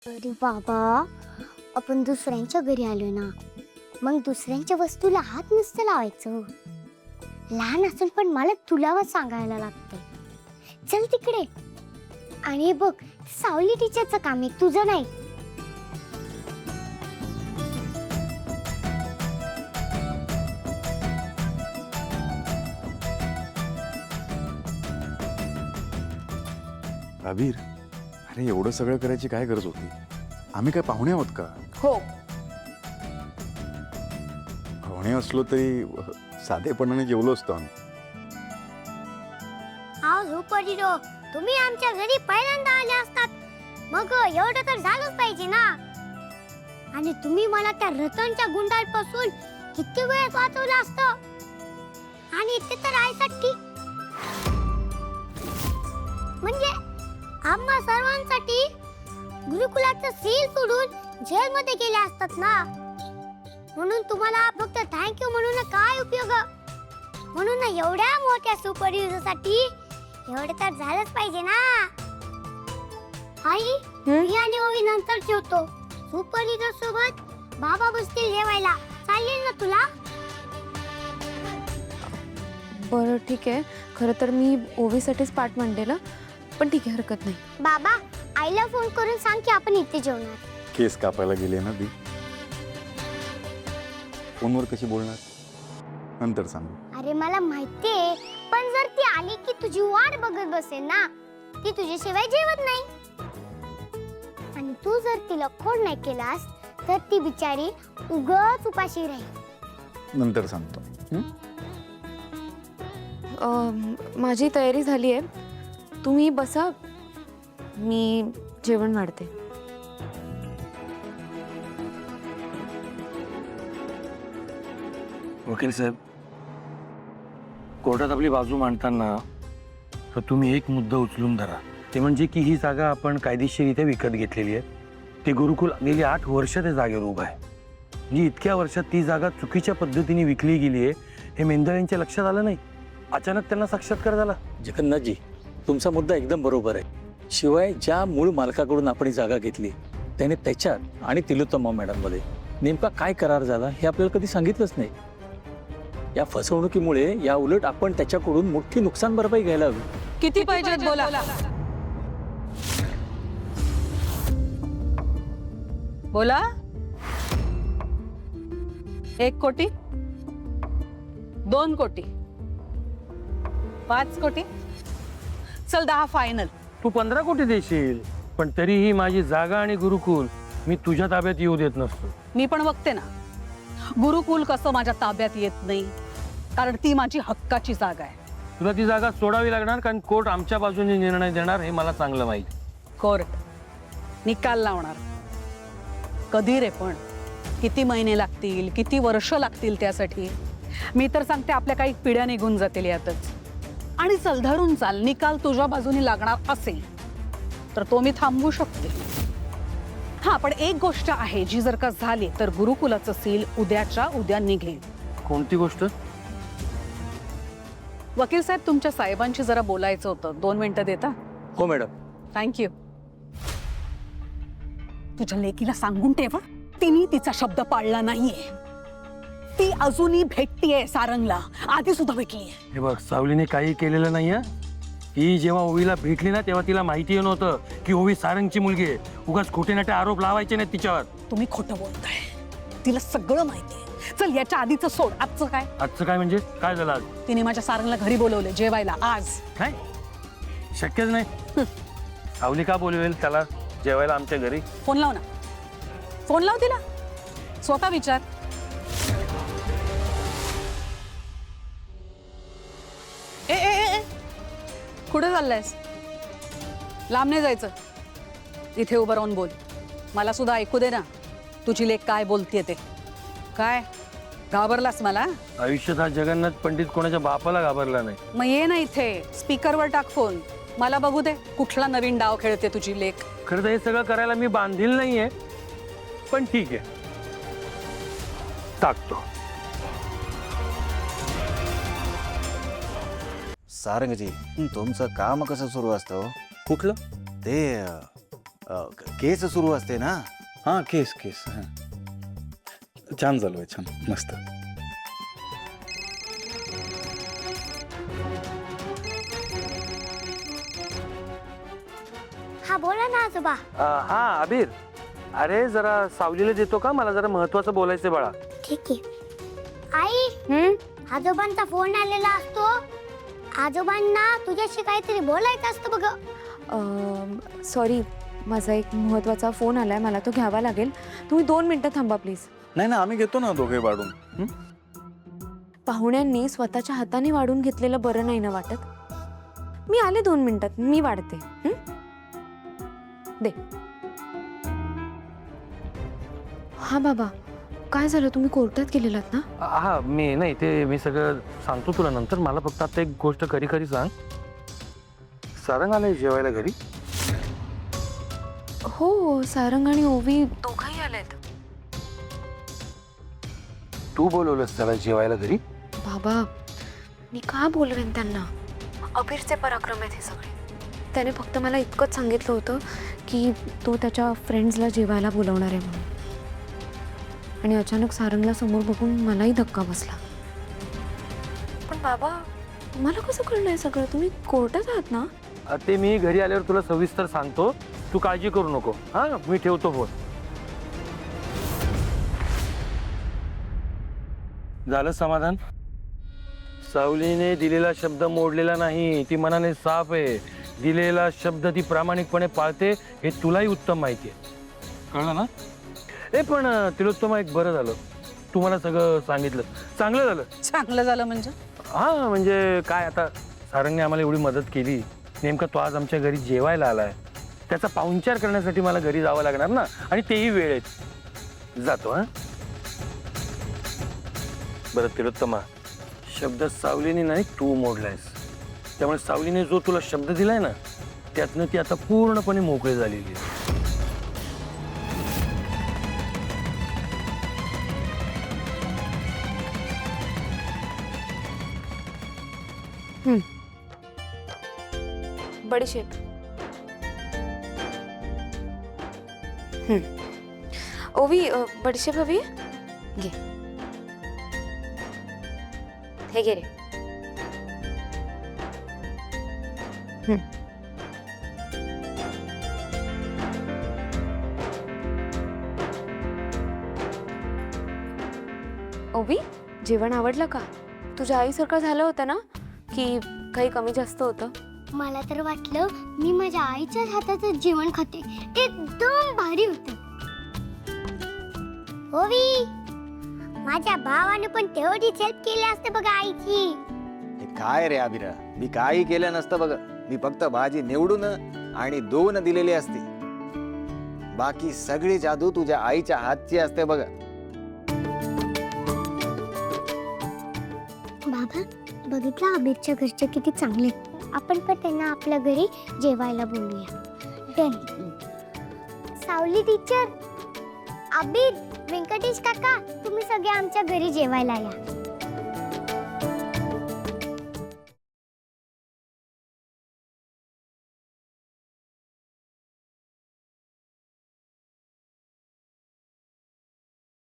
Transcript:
अरे बाबा, आपण दुसऱ्यांच्या घरी आलोय ना, मग दुसऱ्यांच्या वस्तूला हात नसतं लावायचं. लहान असून पण मला तुलाच सांगायला लागतंय. चल तिकडे. आणि हे बघ, सावली टीचरचं काम आहे, तुझं नाही. अबीर, अरे एवढं सगळं करायची काय गरज होती? आम्ही काय पाहुणे आहोत का? हो. पाहुणे असलो तरी साधेपणाने जेवलो असतो आम्ही. सुपरहिरो, तुम्ही आमच्या घरी पहिल्यांदा आले असतात, मग एवढं तर झालंच पाहिजे ना. आणि तुम्ही मला त्या रतनच्या गुंडांपासून किती वेळ वाचवलं असतं. आणि ते तर आईसाठी, म्हणजे आम्हा सर्वांसाठी गुरुकुलाचं सील सोडून जेलमध्ये गेले असतात ना. म्हणून तुम्हाला फक्त थँक्यू म्हणून काय उपयोग. म्हणून एवढ्या मोठ्या सुपर हिरोसाठी एवढं तर झालंच पाहिजे ना. आई, मी आणि ओवी नंतर जेवतो. सुपर हिरो सोबत बाबा बसतील जेवायला. चालेल ना तुला? बरं ठीक आहे. खरं तर मी ओवीसाठीच पाठ मांडलेला, पण ठीक आहे, हरकत नाही. बाबा, आईला फोन करून सांग की आपण इथे जेवणार. केस कापायला गेले ना ती. फोनवर कशी बोलणार? नंतर सांगू. अरे मला माहितीये, पण जर ती आली की तुझी वाट बघत बसेल ना. ती तुझ्याशिवाय जेवत नाही. आणि तू जर तिला फोन नाही केलास तर ती बिचारी उगाच उपाशी राहील. नंतर सांगतो. माझी तयारी झाली आहे, तुम्ही बसा, मी जेवण वाढते. वकील साहेब, कोर्टात आपली बाजू मांडताना तर तुम्ही एक मुद्दा उचलून धरा. ते म्हणजे की ही जागा आपण कायदेशीररित्या विकत घेतलेली आहे. ते गुरुकुल गेली 8 वर्ष त्या जागेवर उभं आहे. म्हणजे इतक्या वर्षात ती जागा चुकीच्या पद्धतीने विकली गेली आहे हे मेंदळ्यांच्या लक्षात आलं नाही. अचानक त्यांना साक्षात्कार झाला. जगन्नाथजी, तुमचा मुद्दा एकदम बरोबर आहे. शिवाय ज्या मूळ मालकाकडून आपण ही जागा घेतली त्याने त्याच्यात आणि तिलोत्तमा मॅडममध्ये नेमका काय करार झाला हे आपल्याला कधी सांगितलंच नाही. या फसवणुकीमुळे या उलट आपण त्याच्याकडून मोठी नुकसान भरपाई घ्यायला हवी. किती पाहिजेत बोला. बोला. 1 कोटी, 2 कोटी, 5 कोटी, चल 10 फायनल. तू 15 कोटी देशील, पण तरीही माझी जागा आणि गुरुकुल मी तुझ्या ताब्यात येऊ देत नसतो. मी पण बघते ना गुरुकुल कसं माझ्या ताब्यात येत नाही, कारण ती माझी हक्काची जागा आहे. तुला ती जागा सोडावी लागणार, कारण कोर्ट आमच्या बाजूने निर्णय देणार हे मला चांगलं माहिती. कोर्ट निकाल लावणार. कधी रे पण? किती महिने लागतील, किती वर्ष लागतील त्यासाठी? मी तर सांगते आपल्या काही पिढ्या निघून जातील यातच. आणि चल धरून चाल, निकाल तुझ्या बाजूने लागणार असेल तर तो मी थांबवू शकते. हा, पण एक गोष्ट आहे जी जर का झाली तर गुरुकुलाचं सील उद्याच्या उद्या निघेल. कोणती गोष्ट? वकील साहेब, तुमच्या साहेबांशी जरा बोलायचं होतं. 2 मिनिटं देता? हो मॅडम. थँक्यू. तुझ्या लेकीला सांगून ठेवा, तिने तिचा शब्द पाळला नाहीये. ती अजूनही भेटतीये सारंगला, आधी सुद्धा भेटलीये. हे बघ, सावलीने काही केलेलं नाहीये. ही जेव्हा ओवीला भेटली ना तेव्हा तिला माहिती नव्हतं की ओवी सारंगची मुलगी आहे. उगाच खोटे नाटे आरोप लावायचे नाहीत तिच्यावर. तुम्ही खोटं बोलताय, तिला सगळं माहितीये. चल याच्या आधीचं सोड, आजचं काय? आजचं काय म्हणजे? काय झालं आज? तिने माझ्या सारंगला घरी बोलवले जेवायला आज. काय? शक्यच नाही. सावली का बोलवेल त्याला जेवायला आमच्या घरी? फोन लाव ना, फोन लाव तिला, स्वतः विचार. ए ए ए ए, कुठे चाललायस? लांब नाही जायचं, इथे उभं राहून बोल. मला सुद्धा ऐकू दे ना तुझी लेक काय बोलतेय ते. काय घाबरलास मला? आयुष्यात हा जगन्नाथ पंडित कोणाच्या बापाला घाबरला नाही. मग ये ना इथे, स्पीकरवर टाक फोन, मला बघू दे कुठला नवीन डाव खेळते तुझी लेक. खरं तर हे सगळं करायला मी बांधील नाहीये, पण ठीक आहे, टाकतो. सारंगजी, तुमचं काम कसं सुरू असतं? कुठलं? ते केस सुरू असते ना. हां केस केस हां छान चालू आहे छान मस्त. हा बोला ना आजोबा. हा अबीर, अरे जरा सावलीला देतो का? मला जरा महत्वाचं बोलायचंय बाळा. ठीक आहे. आई, आजोबांचा फोन आलेला असतो. आजोबांना तुझ्याशी काहीतरी बोलायचं असतं बघ. सॉरी, माझा एक महत्त्वाचा फोन आलाय, मला तो घ्यावा लागेल. तुम्ही 2 मिनिटं थांबा प्लीज. नाही ना आम्ही घेतो ना दोघे वाढून. पाहुण्यांनी स्वतःच्या हाताने वाढून घेतलेलं बरं नाही ना वाटत? मी आले 2 मिनिटात, मी वाढते. दे. हा बाबा, काय झालं? तुम्ही कोर्टात गेलेलात ना? हा मी ते मी सगळं सांगतो तुला नंतर. मला फक्त आता एक गोष्ट खरी खरी सांग. सारंग आलाय जेवायला घरी? हो, सारंग आणि ओवी दोघंही आलेत. तू बोलवलंस त्याला जेवायला घरी? बाबा, मी का बोलवेन त्यांना? अबीरचे पराक्रम आहेत हे सगळे. त्याने फक्त मला इतकंच सांगितलं होतं की तो त्याच्या फ्रेंड्सला जेवायला बोलवणार आहे म्हणून. आणि अचानक सारंगला समोर बघून मलाही धक्का बसला. पण बाबा, तुम्हाला कसं कळलंय सगळं? तुम्ही कोर्टात आहात ना? ते मी घरी आल्यावर तुला सविस्तर सांगतो. तू काळजी करू नको. हा मी ठेवतो फोन. झालं समाधान? सावलीने दिलेला शब्द मोडलेला नाही. ती मनाने साफ आहे. दिलेला शब्द ती प्रामाणिकपणे पाळते हे तुलाही उत्तम माहिती आहे. कळलं ना? पण तिलोत्तमा, एक बरं झालं तू मला सगळं सांगितलं. चांगलं झालं. चांगलं झालं म्हणजे? हा म्हणजे काय, आता सारंगने आम्हाला एवढी मदत केली. नेमका तो आज आमच्या घरी जेवायला आलाय. त्याचा पाहुणचार करण्यासाठी मला घरी जावं लागणार ना, आणि तेही वेळेत. जातो हा. बरं तिलोत्तमा, शब्द सावलीने नाही तू मोडलायस. त्यामुळे सावलीने जो तुला शब्द दिलाय ना, त्यातनं ती आता पूर्णपणे मोकळी झालेली आहे. बडीशेप. ओवी, बडीशेप हवी? घे. हे घे रे. ओवी, जेवण आवडलं का? तुझ्या आईसारखं झालं होतं ना, की काही कमी जास्त होतं? मला तर वाटलं मी माझ्या आईच्याच हाताचं जेवण खाते. एकदम भारी होतं. ओवी, माझ्या भावाने पण तेवढीच हेल्प केली असते बघा आईची. हे काय रे अभिरा, मी काही केलं नसतं बघ. मी फक्त भाजी निवडून आणि 2 दिलेली असते. बाकी सगळी जादू तुझ्या आईच्या हातची असते बघ. बाबा, बघितलं अबीरच्या घरचे किती चांगले. आपण पण त्यांना आपल्या घरी जेवायला बोलूया. डन. सावली टीचर, अबीर, व्यंकटेश काका, तुम्ही सगळे आमच्या घरी जेवायला या.